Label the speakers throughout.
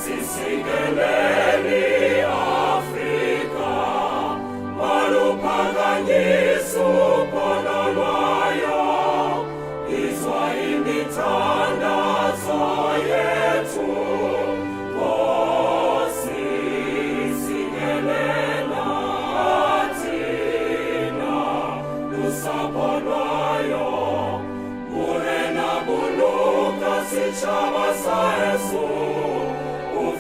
Speaker 1: Sisingeleni Afrika, maluphakanyiso ponolwayo, izwa imithandazo yethu. Nkosi, singelela thina, lusapho lwayo, burena buluka sitshaba sa Yesu.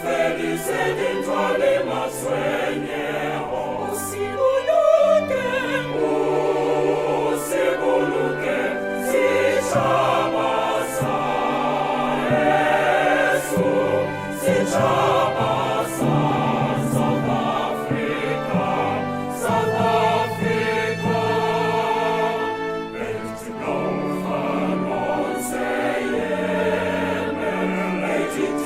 Speaker 1: Felice d'entrare maswenye, usibuluke, sichaba sa Yesu, sichaba sa South Africa, South Africa. Let no fanon seyeme, let it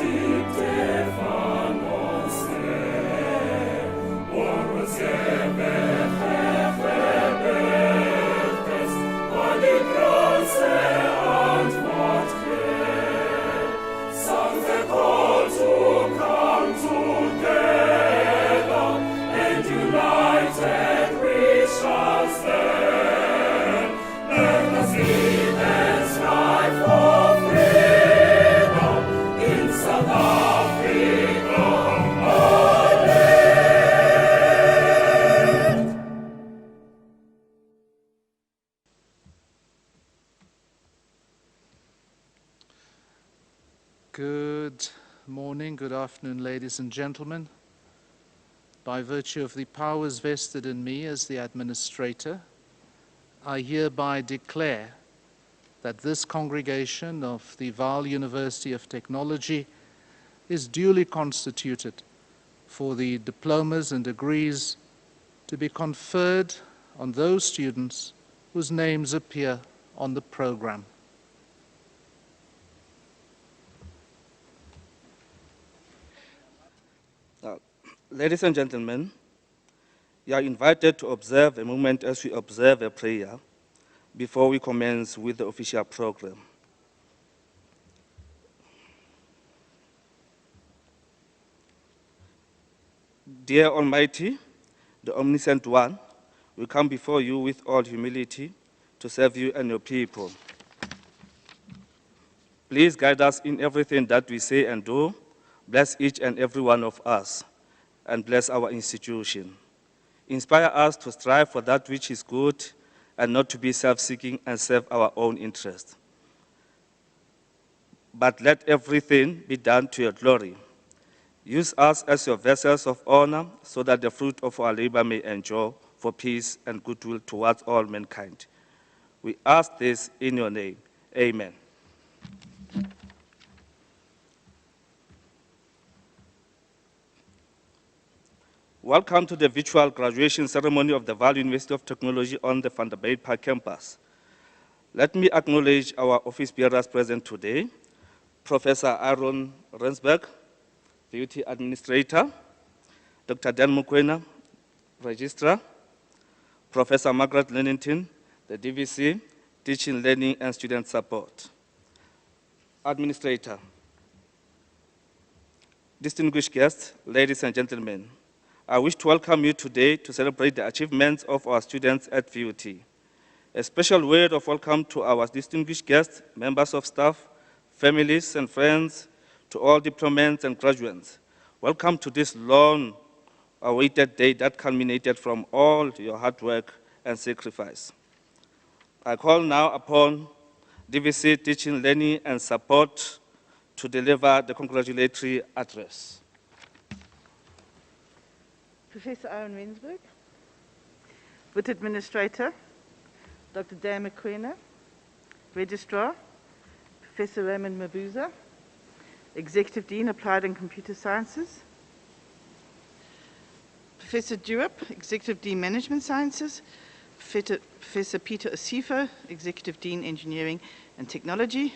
Speaker 2: Good morning, good afternoon, ladies and gentlemen. By virtue of the powers vested in me as the administrator, I hereby declare that this congregation of the Vaal University of Technology is duly constituted for the diplomas and degrees to be conferred on those students whose names appear on the program.
Speaker 3: Ladies and gentlemen, you are invited to observe a moment as we observe a prayer before we commence with the official program. Dear Almighty, the Omniscient One, we come before you with all humility to serve you and your people. Please guide us in everything that we say and do. Bless each and every one of us, and bless our institution. Inspire us to strive for that which is good and not to be self-seeking and serve our own interests. But let everything be done to your glory. Use us as your vessels of honor so that the fruit of our labor may endure for peace and goodwill towards all mankind. We ask this in your name. Amen. Welcome to the virtual graduation ceremony of the Vaal University of Technology on the Vanderbilt campus. Let me acknowledge our office bearers present today, Professor Aaron Rensberg, VUT Administrator, Dr. Dan Mukwena, Registrar, Professor Margaret Lennington, the DVC, Teaching, Learning, and Student Support. Administrator, distinguished guests, ladies and gentlemen, I wish to welcome you today to celebrate the achievements of our students at VUT. A special word of welcome to our distinguished guests, members of staff, families and friends, to all diplomats and graduates. Welcome to this long-awaited day that culminated from all your hard work and sacrifice. I call now upon DVC Teaching, Learning, and Support to deliver the congratulatory address.
Speaker 4: Professor Aaron Rensberg, with Administrator, Dr. Dan Mukwena, Registrar, Professor Raymond Mabuza, Executive Dean, Applied and Computer Sciences, Professor Durup, Executive Dean, Management Sciences, Professor Peter Osifo, Executive Dean, Engineering and Technology,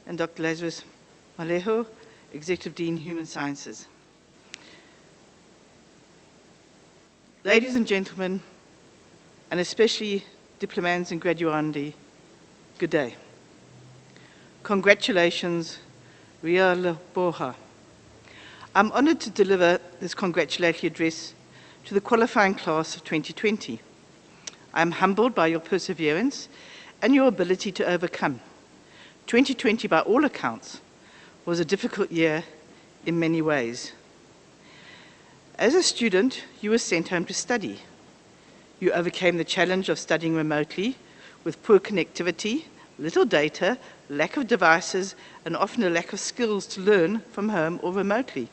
Speaker 4: and Dr. Lazarus Malejo, Executive Dean, Human Sciences. Ladies and gentlemen, and especially diplomats and graduandi, good day. Congratulations, Ria Leboha. I'm honoured to deliver this congratulatory address to the qualifying class of 2020. I am humbled by your perseverance and your ability to overcome. 2020, by all accounts, was a difficult year in many ways. As a student, you were sent home to study. You overcame the challenge of studying remotely with poor connectivity, little data, lack of devices, and often a lack of skills to learn from home or remotely.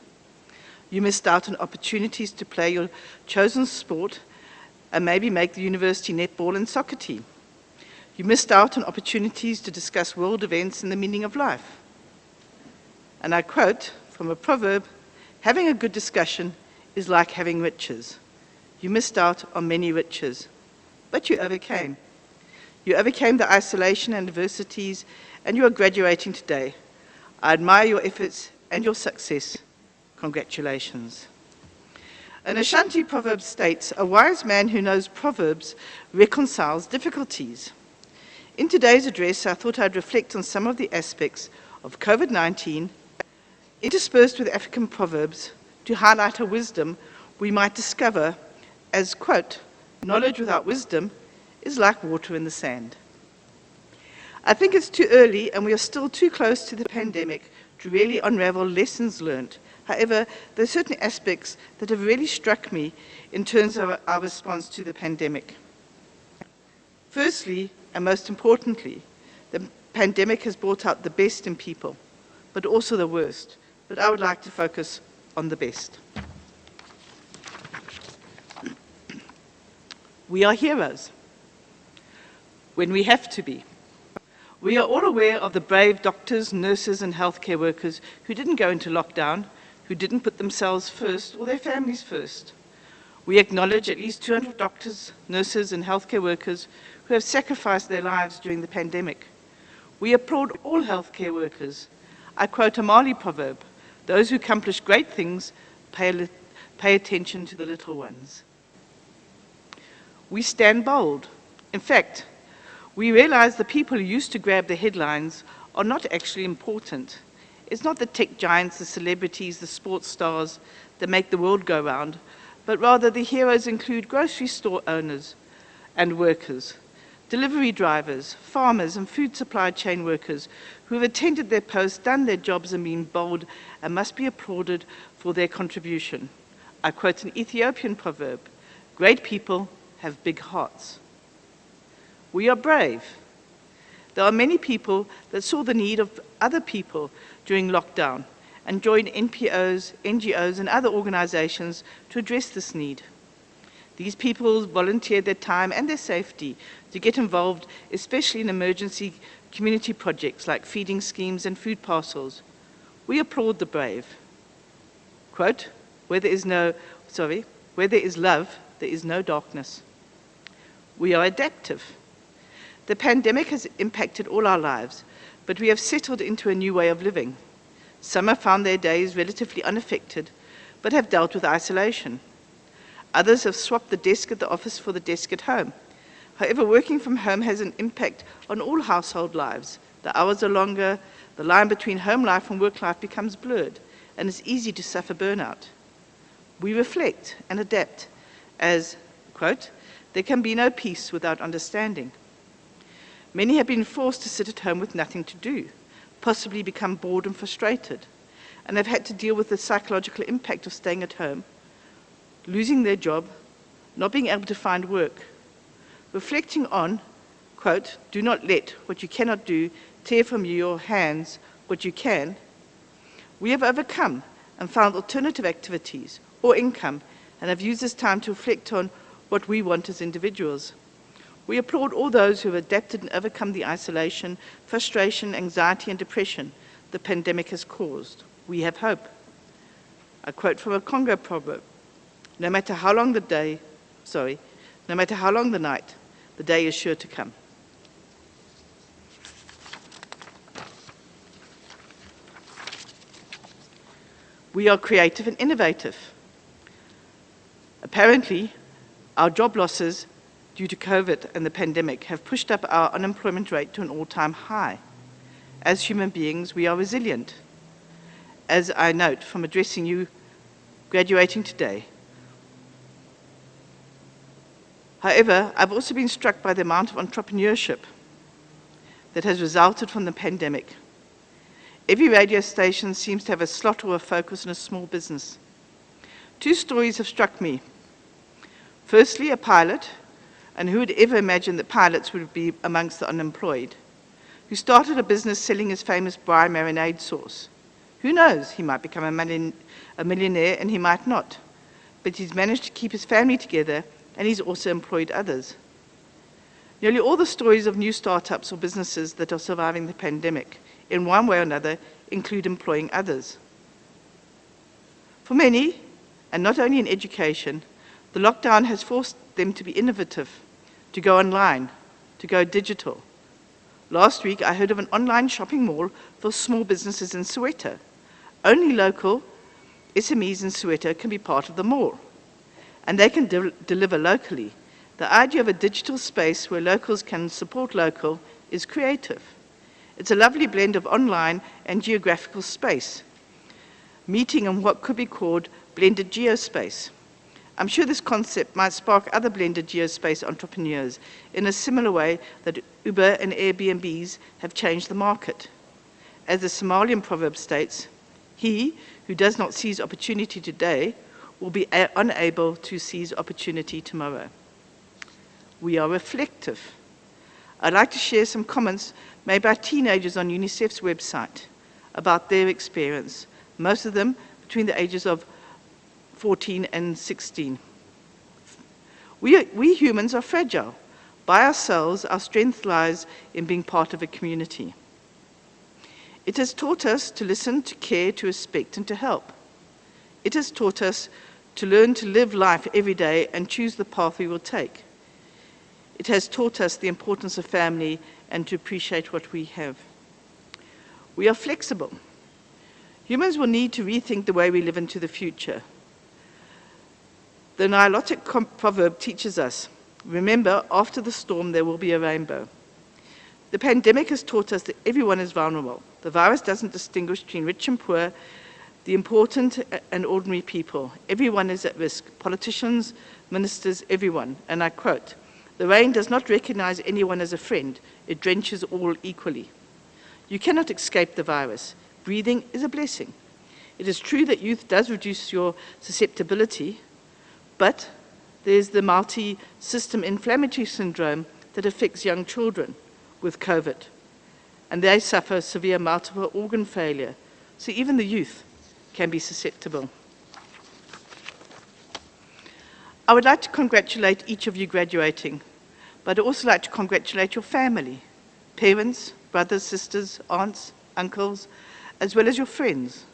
Speaker 4: You missed out on opportunities to play your chosen sport and maybe make the university netball and soccer team. You missed out on opportunities to discuss world events and the meaning of life. And I quote from a proverb, "Having a good discussion is like having riches." You missed out on many riches, but you overcame. You overcame the isolation and adversities, and you are graduating today. I admire your efforts and your success. Congratulations. An Ashanti proverb states, "A wise man who knows proverbs reconciles difficulties." In today's address, I thought I'd reflect on some of the aspects of COVID-19, interspersed with African proverbs, to highlight a wisdom we might discover as, quote, "Knowledge without wisdom is like water in the sand." I think it's too early and we are still too close to the pandemic to really unravel lessons learned. However, there are certain aspects that have really struck me in terms of our response to the pandemic. Firstly, and most importantly, the pandemic has brought out the best in people, but also the worst. But I would like to focus on the best. We are heroes when we have to be. We are all aware of the brave doctors, nurses, and healthcare workers who didn't go into lockdown, who didn't put themselves first or their families first. We acknowledge at least 200 doctors, nurses, and healthcare workers who have sacrificed their lives during the pandemic. We applaud all healthcare workers. I quote a Mali proverb, "Those who accomplish great things pay attention to the little ones." We stand bold. In fact, we realize the people who used to grab the headlines are not actually important. It's not the tech giants, the celebrities, the sports stars that make the world go round, but rather the heroes include grocery store owners and workers, delivery drivers, farmers, and food supply chain workers who have attended their posts, done their jobs, and been bold and must be applauded for their contribution. I quote an Ethiopian proverb, "Great people have big hearts." We are brave. There are many people that saw the need of other people during lockdown and joined NPOs, NGOs, and other organizations to address this need. These people volunteered their time and their safety to get involved, especially in emergency community projects like feeding schemes and food parcels. We applaud the brave. Quote, where there is love, there is no darkness. We are adaptive. The pandemic has impacted all our lives, but we have settled into a new way of living. Some have found their days relatively unaffected, but have dealt with isolation. Others have swapped the desk at the office for the desk at home. However, working from home has an impact on all household lives. The hours are longer, the line between home life and work life becomes blurred, and it's easy to suffer burnout. We reflect and adapt as, quote, "There can be no peace without understanding." Many have been forced to sit at home with nothing to do, possibly become bored and frustrated, and have had to deal with the psychological impact of staying at home, losing their job, not being able to find work. Reflecting on, quote, "Do not let what you cannot do tear from your hands what you can," we have overcome and found alternative activities or income and have used this time to reflect on what we want as individuals. We applaud all those who have adapted and overcome the isolation, frustration, anxiety, and depression the pandemic has caused. We have hope. I quote from a Congo proverb, no matter how long the night, the day is sure to come. We are creative and innovative. Apparently, our job losses due to COVID and the pandemic have pushed up our unemployment rate to an all-time high. As human beings, we are resilient. As I note from addressing you graduating today. However, I've also been struck by the amount of entrepreneurship that has resulted from the pandemic. Every radio station seems to have a slot or a focus on a small business. Two stories have struck me. Firstly, a pilot, and who would ever imagine that pilots would be amongst the unemployed, who started a business selling his famous Bry marinade sauce. Who knows, he might become a millionaire and he might not. But he's managed to keep his family together and he's also employed others. Nearly all the stories of new startups or businesses that are surviving the pandemic, in one way or another, include employing others. For many, and not only in education, the lockdown has forced them to be innovative, to go online, to go digital. Last week, I heard of an online shopping mall for small businesses in Soweto. Only local SMEs in Soweto can be part of the mall, and they can deliver locally. The idea of a digital space where locals can support local is creative. It's a lovely blend of online and geographical space, meeting in what could be called blended geospace. I'm sure this concept might spark other blended geospace entrepreneurs in a similar way that Uber and Airbnbs have changed the market. As the Somalian proverb states, he who does not seize opportunity today will be unable to seize opportunity tomorrow. We are reflective. I'd like to share some comments made by teenagers on UNICEF's website about their experience, most of them between the ages of 14 and 16. We humans are fragile. By ourselves, our strength lies in being part of a community. It has taught us to listen, to care, to respect, and to help. It has taught us to learn to live life every day and choose the path we will take. It has taught us the importance of family and to appreciate what we have. We are flexible. Humans will need to rethink the way we live into the future. The Nilotic proverb teaches us, remember, after the storm there will be a rainbow. The pandemic has taught us that everyone is vulnerable. The virus doesn't distinguish between rich and poor, the important and ordinary people. Everyone is at risk. Politicians, ministers, everyone. And I quote, "The rain does not recognize anyone as a friend. It drenches all equally." You cannot escape the virus. Breathing is a blessing. It is true that youth does reduce your susceptibility, but there's the multi-system inflammatory syndrome that affects young children with COVID, and they suffer severe multiple organ failure. So even the youth can be susceptible. I would like to congratulate each of you graduating, but I'd also like to congratulate your family, parents, brothers, sisters, aunts, uncles, as well as your friends.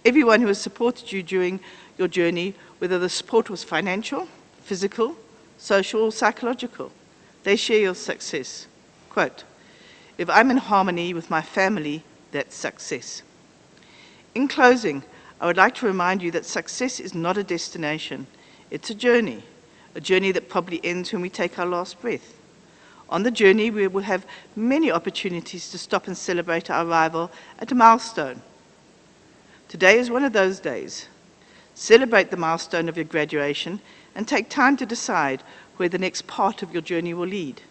Speaker 4: Everyone who has supported you during your journey, whether the support was financial, physical, social, or psychological. They share your success. Quote, "If I'm in harmony with my family, that's success." In closing, I would like to remind you that success is not a destination. It's a journey that probably ends when we take our last breath. On the journey, we will have many opportunities to stop and celebrate our arrival at a milestone. Today is one of those days. Celebrate the milestone of your graduation and take time to decide where the next part of your journey will lead.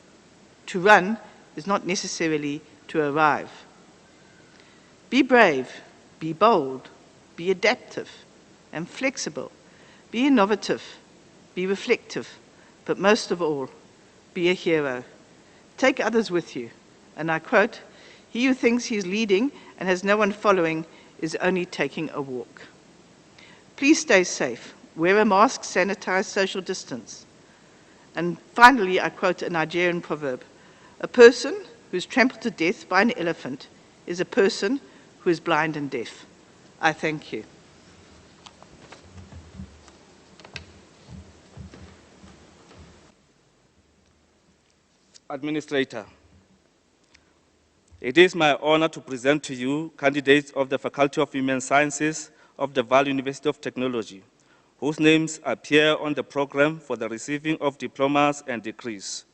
Speaker 4: To run is not necessarily to arrive. Be brave, be bold, be adaptive and flexible, be innovative, be reflective, but most of all, be a hero. Take others with you. And I quote, "He who thinks he is leading and has no one following is only taking a walk." Please stay safe. Wear a mask, sanitize, social distance. And finally, I quote a Nigerian proverb, "A person who is trampled to death by an elephant is a person who is blind and deaf." I thank you.
Speaker 3: Administrator, it is my honor to present to you candidates of the Faculty of Human Sciences of the Vaal University of Technology, whose names appear on the program for the receiving of diplomas and degrees.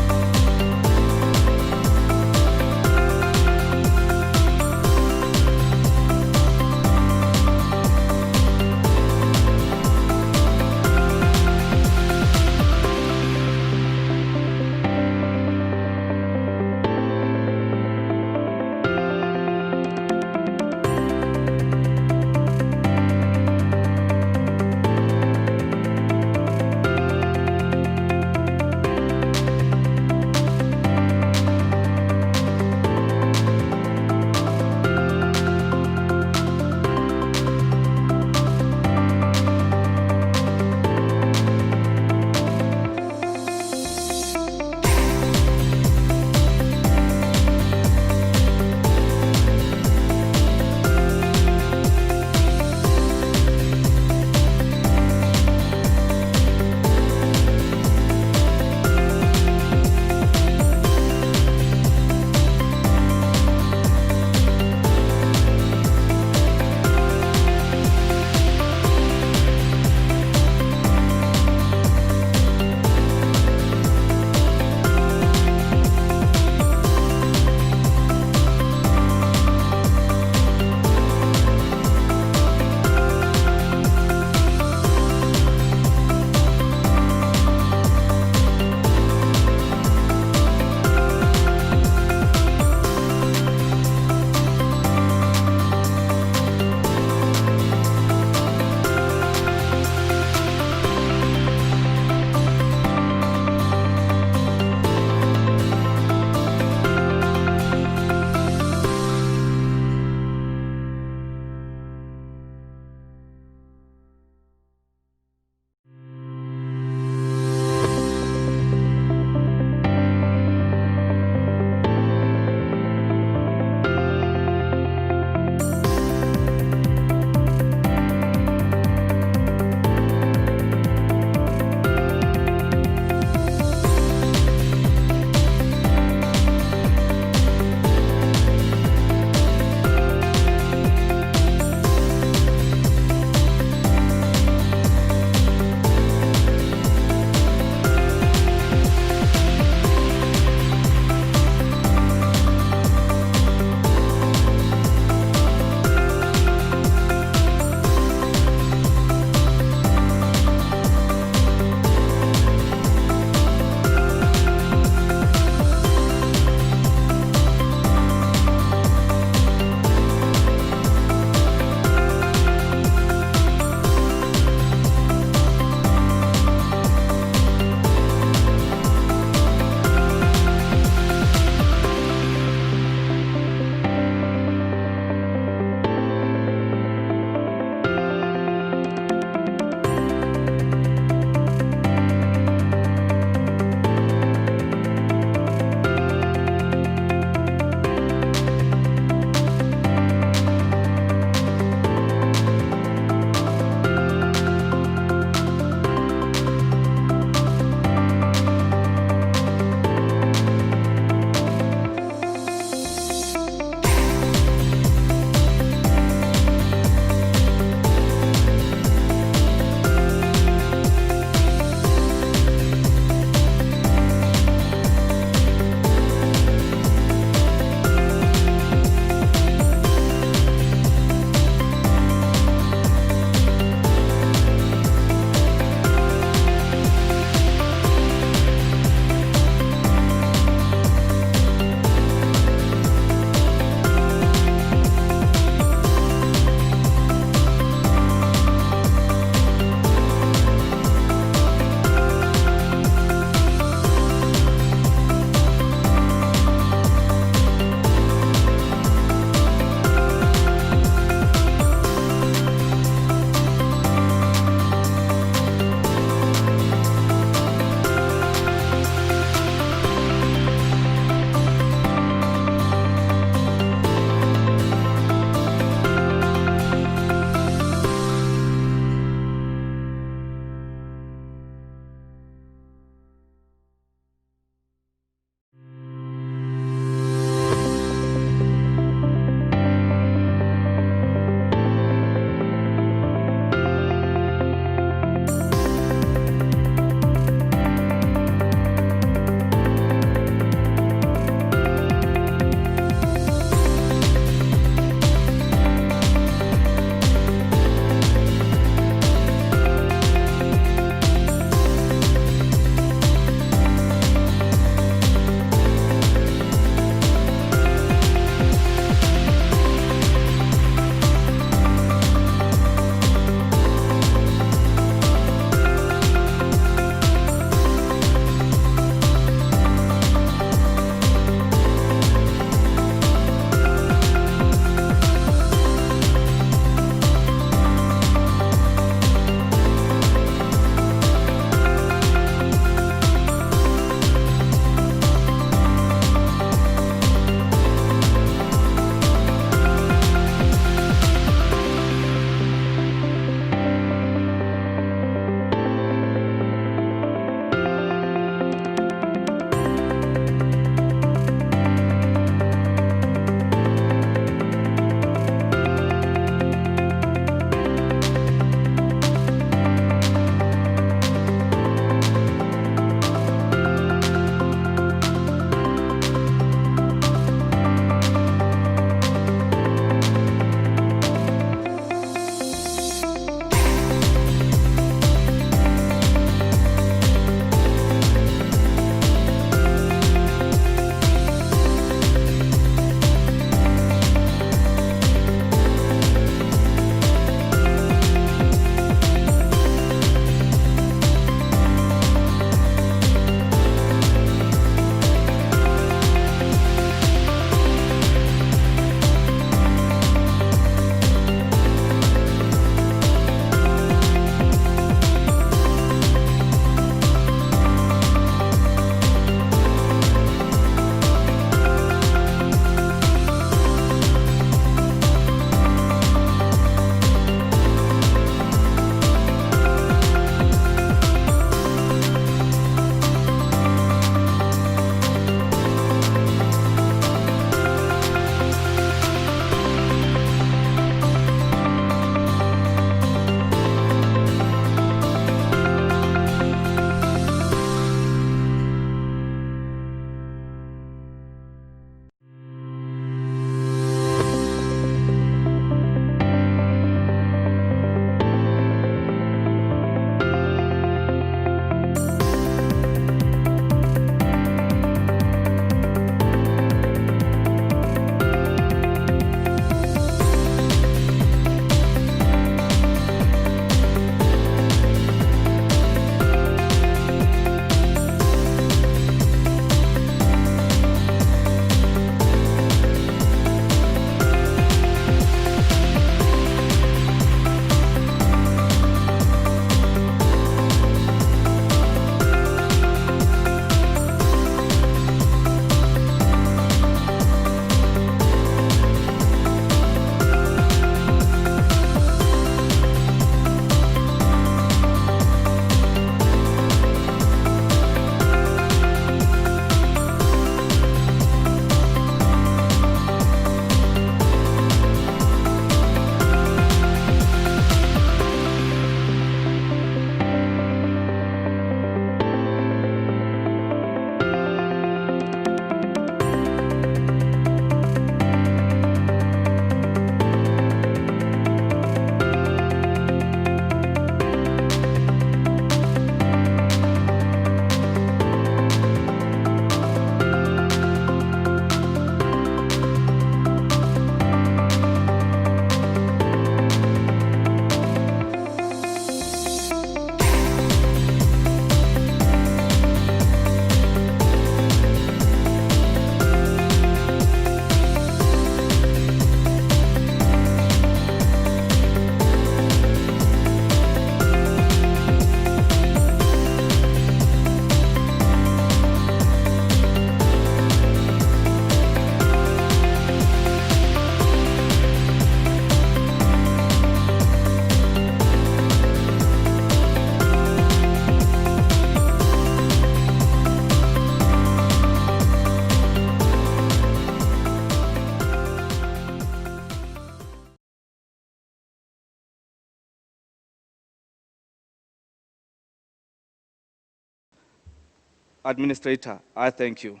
Speaker 3: Administrator, I thank you.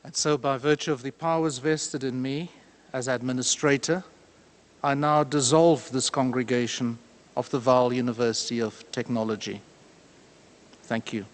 Speaker 2: And so, by virtue of the powers vested in me as administrator, I now dissolve this congregation of the Vaal University of Technology. Thank you.